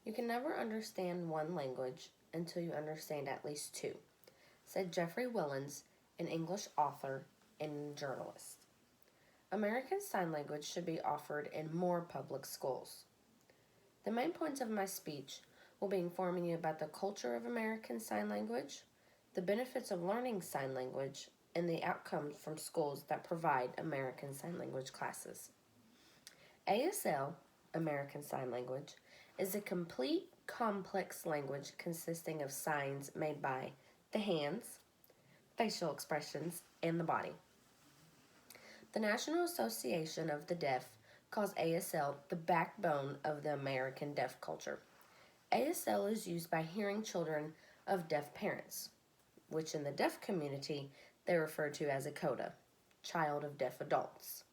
You can never understand one language until you understand at least two, said Jeffrey Willens, an English author and journalist. American Sign Language should be offered in more public schools. The main points of my speech will be informing you about the culture of American Sign Language, the benefits of learning sign language, and the outcomes from schools that provide American Sign Language classes. ASL, American Sign Language, is a complete, complex language consisting of signs made by the hands, facial expressions, and the body. The National Association of the Deaf calls ASL the backbone of the American deaf culture. ASL is used by hearing children of deaf parents, which in the deaf community they refer to as a CODA, child of deaf adults.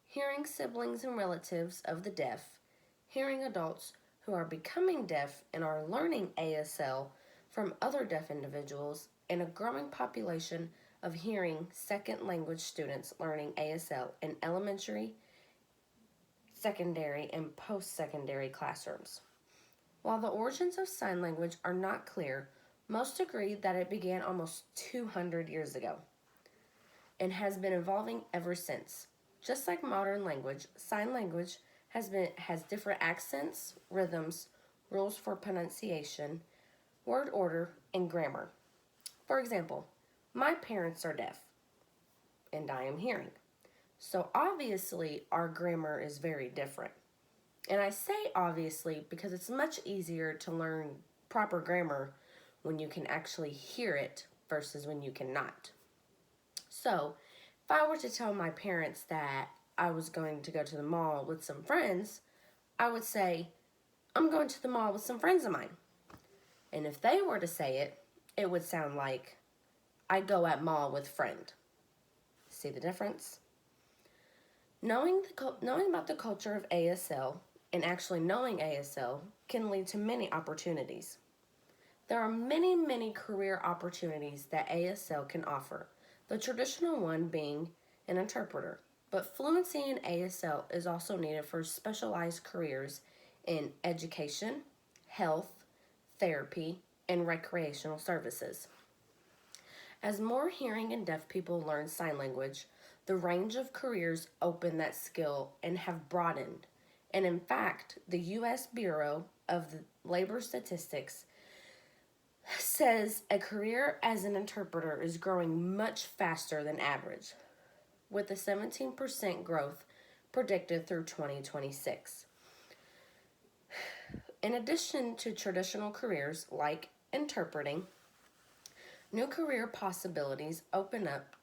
Hearing siblings and relatives of the deaf, hearing adults who are becoming deaf and are learning ASL from other deaf individuals, and a growing population of hearing second language students learning ASL in elementary, secondary, and post-secondary classrooms. While the origins of sign language are not clear, most agree that it began almost 200 years ago and has been evolving ever since. Just like modern language, sign language has different accents, rhythms, rules for pronunciation, word order, and grammar. For example, my parents are deaf and I am hearing. So obviously our grammar is very different. And I say obviously because it's much easier to learn proper grammar when you can actually hear it versus when you cannot. So if I were to tell my parents that I was going to go to the mall with some friends, I would say, I'm going to the mall with some friends of mine. And if they were to say it, it would sound like, I go at mall with friend. See the difference? Knowing about the culture of ASL and actually knowing ASL can lead to many opportunities. There are many, many career opportunities that ASL can offer, the traditional one being an interpreter. But fluency in ASL is also needed for specialized careers in education, health, therapy, and recreational services. As more hearing and deaf people learn sign language, the range of careers open that skill and have broadened. And in fact, the U.S. Bureau of Labor Statistics says a career as an interpreter is growing much faster than average, with a 17% growth predicted through 2026. In addition to traditional careers like interpreting, new career possibilities open up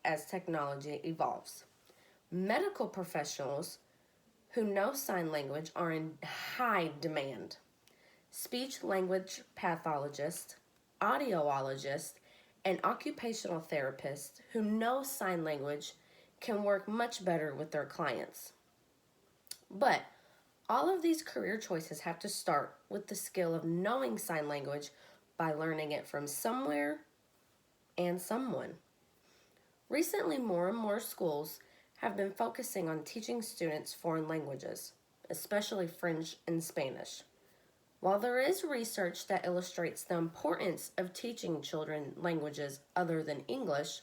as technology evolves. Medical professionals who know sign language are in high demand. Speech language pathologists, audiologists, and occupational therapists who know sign language can work much better with their clients. But all of these career choices have to start with the skill of knowing sign language by learning it from somewhere and someone. Recently, more and more schools have been focusing on teaching students foreign languages, especially French and Spanish. While there is research that illustrates the importance of teaching children languages other than English,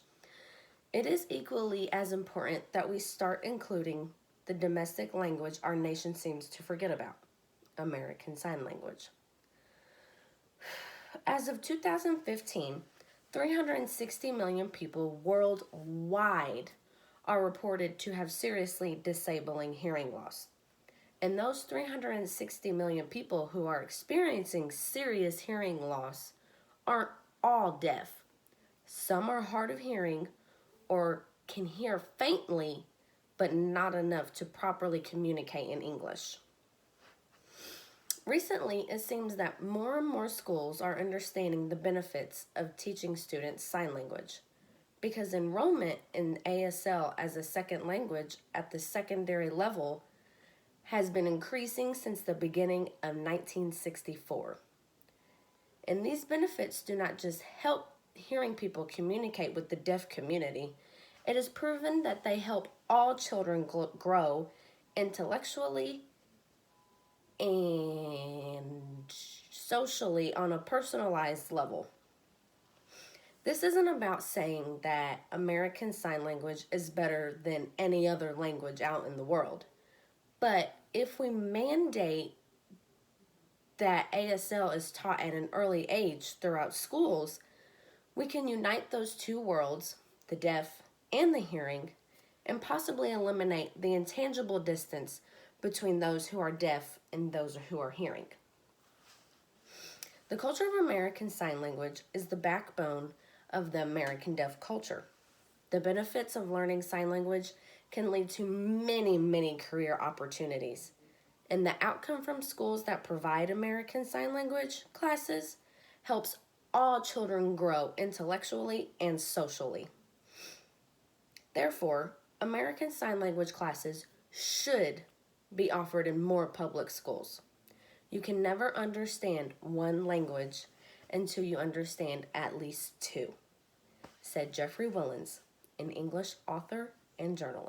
it is equally as important that we start including the domestic language our nation seems to forget about, American Sign Language. As of 2015, 360 million people worldwide are reported to have seriously disabling hearing loss. And those 360 million people who are experiencing serious hearing loss aren't all deaf. Some are hard of hearing or can hear faintly, but not enough to properly communicate in English. Recently, it seems that more and more schools are understanding the benefits of teaching students sign language, because enrollment in ASL as a second language at the secondary level has been increasing since the beginning of 1964. And these benefits do not just help hearing people communicate with the deaf community. It is proven that they help all children grow intellectually and socially on a personalized level. This isn't about saying that American Sign Language is better than any other language out in the world. But if we mandate that ASL is taught at an early age throughout schools, we can unite those two worlds, the deaf and the hearing, and possibly eliminate the intangible distance between those who are deaf and those who are hearing. The culture of American Sign Language is the backbone of the American deaf culture. The benefits of learning sign language can lead to many, many career opportunities. And the outcome from schools that provide American Sign Language classes helps all children grow intellectually and socially. Therefore, American Sign Language classes should be offered in more public schools. You can never understand one language until you understand at least two, said Jeffrey Willens, an English author and journalist.